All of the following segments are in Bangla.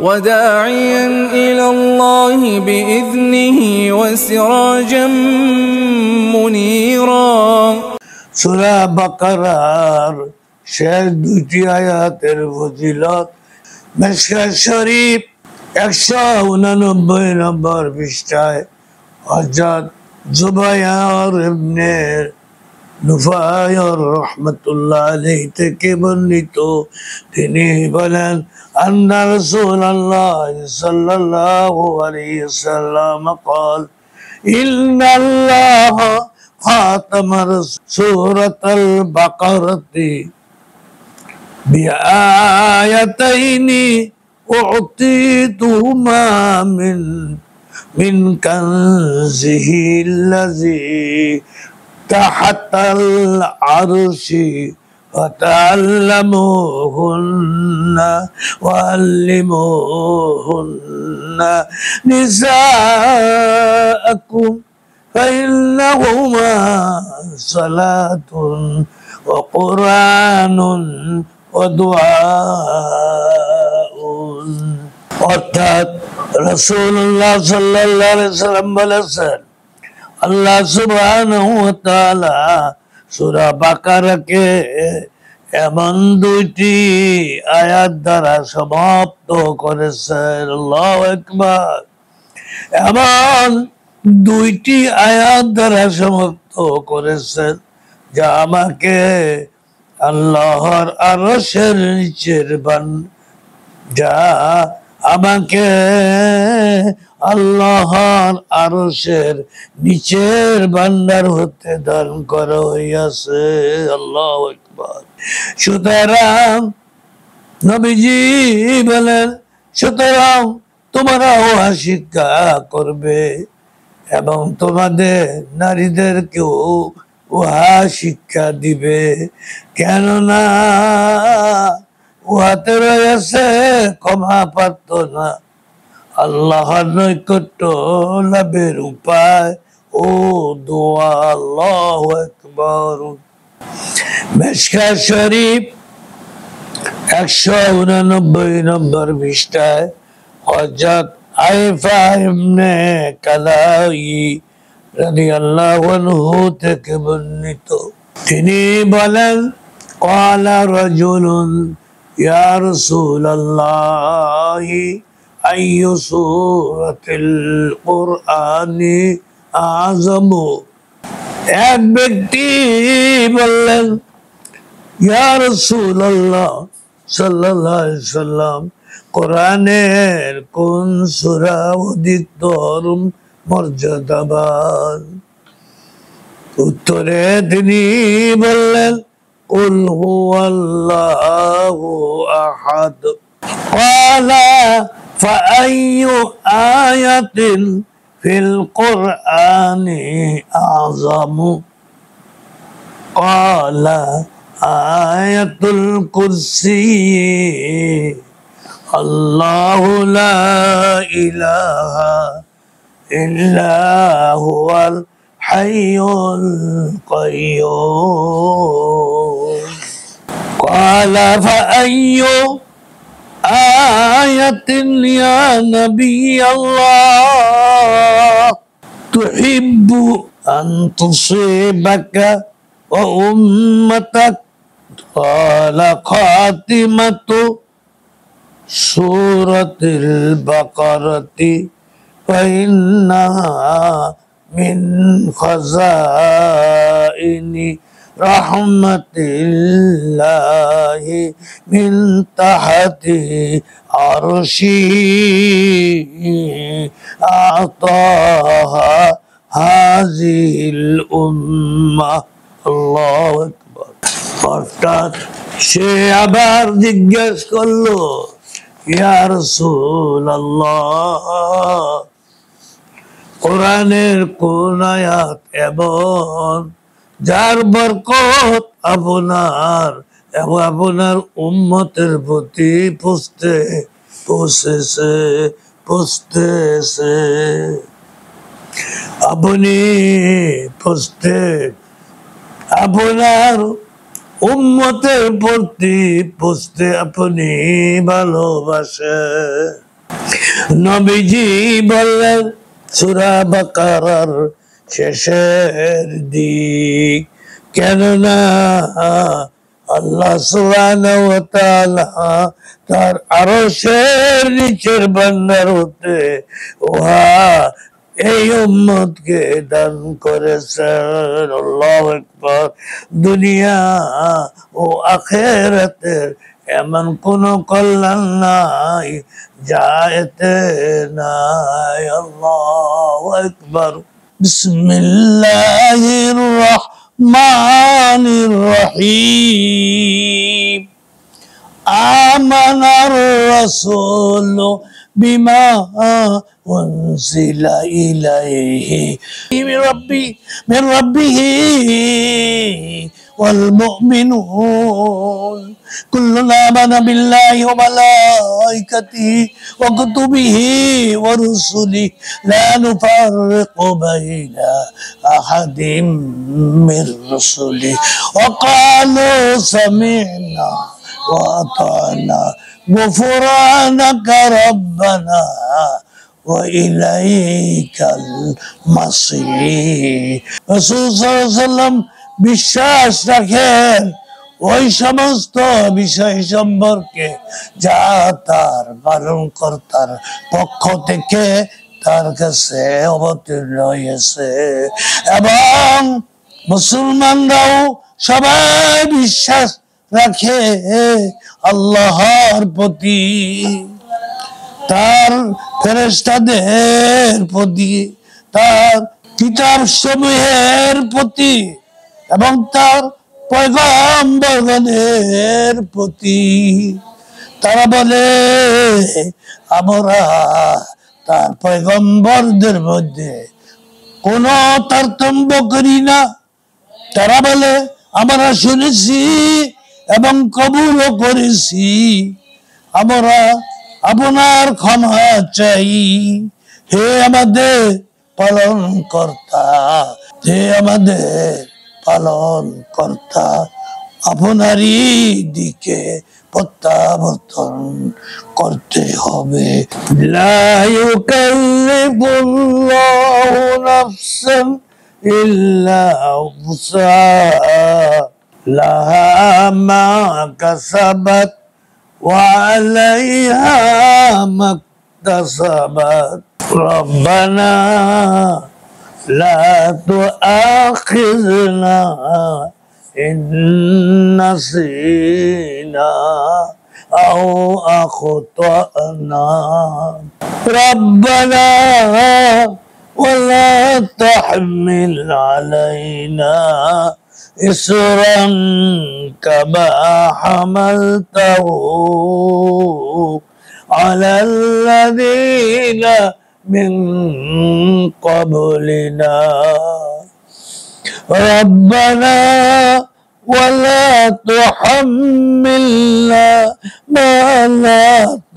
وداعيا إلى الله بإذنه وسراجا منيرا সূরা বাকারার শেষ দুটি আয়াতের ফজিলত মিশকাত শরীফ 189 নম্বর পৃষ্ঠায় হযরত জুবাইর ইবনে নুফাইর রাহমাতুল্লাহ আলাইহি থেকে বর্ণিত। তিনি বলেন, আন্না রাসূলুল্লাহ সাল্লাল্লাহু আলাইহি ওয়াসাল্লাম قال إن الله خاتم سورة البقرة بآيتين أعطيتهما من كنزه الذي تحت العرش فتعلموهن وعلموهن نساءكم فإنهما صلاة وقرآن ودعاء। অর্থাৎ রাসূলুল্লাহ সাল্লাল্লাহু আলাইহি ওয়াসাল্লাম বলেছেন, আল্লাহ সুবহানাহু ওয়া তাআলা সূরা বাকারাকে এমন দুইটি আয়াত দ্বারা সমাপ্ত করেছেন। আল্লাহু আকবার। এমন দুইটি আয়াত দ্বারা সমাপ্ত করেছেন যা আমাকে আল্লাহর আরশের নিচের যা আমাকে আল্লাহর আরশের নিচের ভান্ডার হতে দান করা হইয়াছে। আল্লাহু আকবার। সুতরাং নবীজি বলেন, সুতরাং তোমরাও শিক্ষা করবে এবং তোমাদের নারীদেরকেও উহা শিক্ষা দিবে, কেননা উহাতে রয়েছে ক্ষমা প্রার্থনা, আল্লাহর নৈকট্য লাভের উপায় ও দোয়া। আল্লাহু আকবার। মিশকাত শরীফ 189 নম্বর পৃষ্ঠায় হযরত আয়েশা ইবনে কালাই রাদিয়াল্লাহু আনহু থেকে বর্ণিত। তিনি বলেন, ক্বালা রাজুলুন ইয়া রাসূলুল্লাহ আইয়ু সূরাতিল কুরআনি আযমু। এক ব্যক্তি বললেন, ইয়া রাসূলুল্লাহ সাল্লাল্লাহু আলাইহি ওয়াসাল্লাম, কোরআনের কোন সূরা অধিকতর মর্যাদাবান? উত্তরে তিনি বললেন, কুল হুয়াল্লাহু আহাদ। ক্বালা ফাআইয়ু আয়াতিন ফিল কুরআনি আযমু? ক্বালা আয়াতুল কুরসি আল্লাহু লা ইলাহা ইল্লা হুয়াল হাইয়ুল কাইয়্যুম। ক্বালা ফাআইয়ু আয়াতিন ইয়া নাবিয়াল্লাহ তুহিব্বু আন তুসিবাকা ওয়া উম্মাতাক? ক্বালা খাতিমাতু সূরাতিল বাকারাতি ফাইন্নাহা মিন খাযাইনি রাহমাতিল্লাহি মিন তাহতি আরশিহি আতাহা হাযিল উম্মাহ। আল্লাহু আকবার। অর্থাৎ সে আবার জিজ্ঞেস করলো, ইয়া রাসূলুল্লাহ, কোরআনের কোন আয়াত এমন যার বরকত আপনার এবং আপনার উম্মতের প্রতি পৌঁছেছে? আপনি আপনার উম্মতের প্রতি আপনি ভালোবাসেন। নবীজি বললেন সূরা বাকারার শেষের দিক, কেননা আল্লাহ সুবহানাহু ওয়া তাআলা তার আরশের নিচের বান্দার হতে ওহা এই উম্মতকে দান করেছেন। আল্লাহু আকবার। দুনিয়া ও আখিরাতের এমন কোন কল্যাণ নাই যা এতে নাই। আল্লাহু আকবার। বিসমিল্লাহির রহমানির রহিম। আমানার রাসূলু বিমা উনজিলা ইলাইহি মির রাব্বিহি ওয়াল মুমিনুন কুল্লুন আমানা বিল্লাহি ওয়া মালাইকাতিহি ওয়া কুতুবিহি ওয়া রুসুলিহি লা নুফাররিকু বাইনা আহাদিম মির রুসুলিহি ওয়া ক্বালু সামি'না وأطعنا غفرانك ربنا وإليك المصير। রাসূল সাল্লাল্লাহু আলাইহি ওয়াসাল্লাম বিশ্বাস রাখেন ওই সমস্ত বিষয় সম্পর্কে যা তার পালনকর্তার পক্ষ থেকে তার কাছে অবতীর্ণ হয়েছে, এবং মুসলমানরাও সবাই বিশ্বাস রাখে আল্লাহর প্রতি, তার ফেরেশতাদের প্রতি, তার কিতাব সমূহের প্রতি এবং তার পয়গম্বরগণের প্রতি। তারা বলে আমরা তার পয়গম্বরদের মধ্যে কোনো তারতম্য করি না। তারা বলে আমরা শুনেছি এবং কবুলও করেছি, আমরা আপনার ক্ষমা চাই হে আমাদের পালন কর্তা, হে আমাদের পালন কর্তা। আপনারই দিকে প্রত্যাবর্তন করতে হবে। লা ইউকাল্লিফুল্লাহু নাফসান ইল্লা উসআহা লাহা মা কাসাবাত ওয়া আলাইহা মাকতাসাবাত। রব্বানা লা তুআখিযনা ইন নাসিনা আও আখতানা। রব্বানা ওয়ালা তাহমিল আলাইনা إسرا كما حملته على الذين من قبلنا ربنا ولا تحملنا ما لا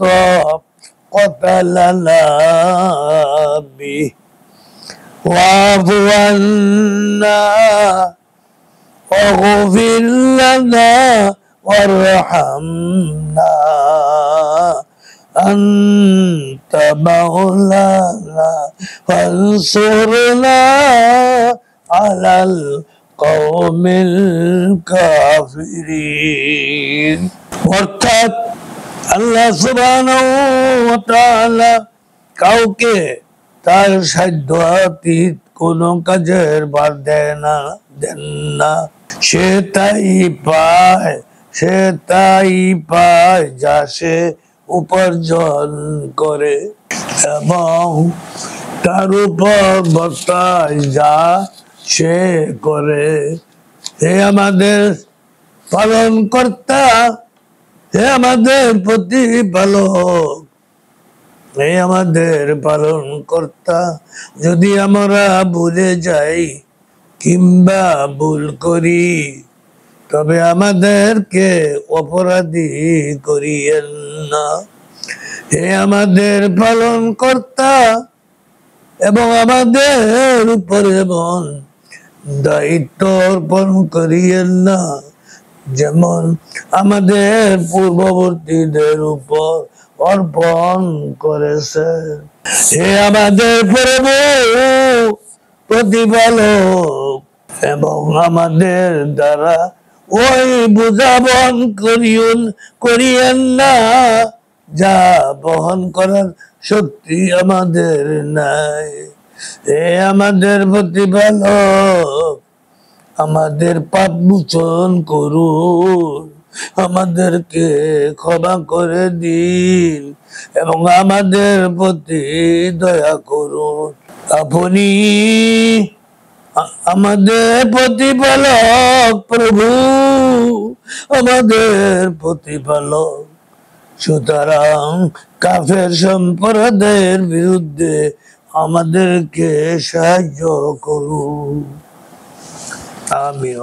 طاقة لنا به واعف عنا واغفر لنا وارحمنا أنت مولانا فانصرنا على القوم الكافرين। অর্থাৎ আল্লাহ সুবহানাহু ওয়া তাআলা কাউকে তার সাধ্যাতীত কোন কাজের ভার দেন না। সে তাই পায় যা সে উপার্জন করে, এবং তার উপর বর্তায় যা সে করে। হে আমাদের পালন কর্তা, হে আমাদের প্রতিপালক, হে আমাদের পালন কর্তা, যদি আমরা ভুলে যাই কিংবা ভুল করি তবে আমাদেরকে অপরাধী করিয়েন না। হে আমাদের পালন কর্তা, এবং আমাদের উপর এমন দায়িত্ব অর্পণ করিয়েন না, যেমন আমাদের পূর্ববর্তীদের উপর অর্পণ করেছেন। হে আমাদের প্রভু প্রতিপালক, এবং আমাদের দ্বারা ওই বোঝা বহন করিয়েন না যা বহন করার শক্তি আমাদের নাই। হে আমাদের প্রতিপালক, আমাদের পাপ মোচন করুন, আমাদেরকে ক্ষমা করে দিন এবং আমাদের প্রতি দয়া করুন। আপনি আমাদের প্রতিপালক, প্রভু আমাদের প্রতিপালক। সুতরাং কাফের সম্প্রদায়ের বিরুদ্ধে আমাদেরকে সাহায্য করুন। আমিন।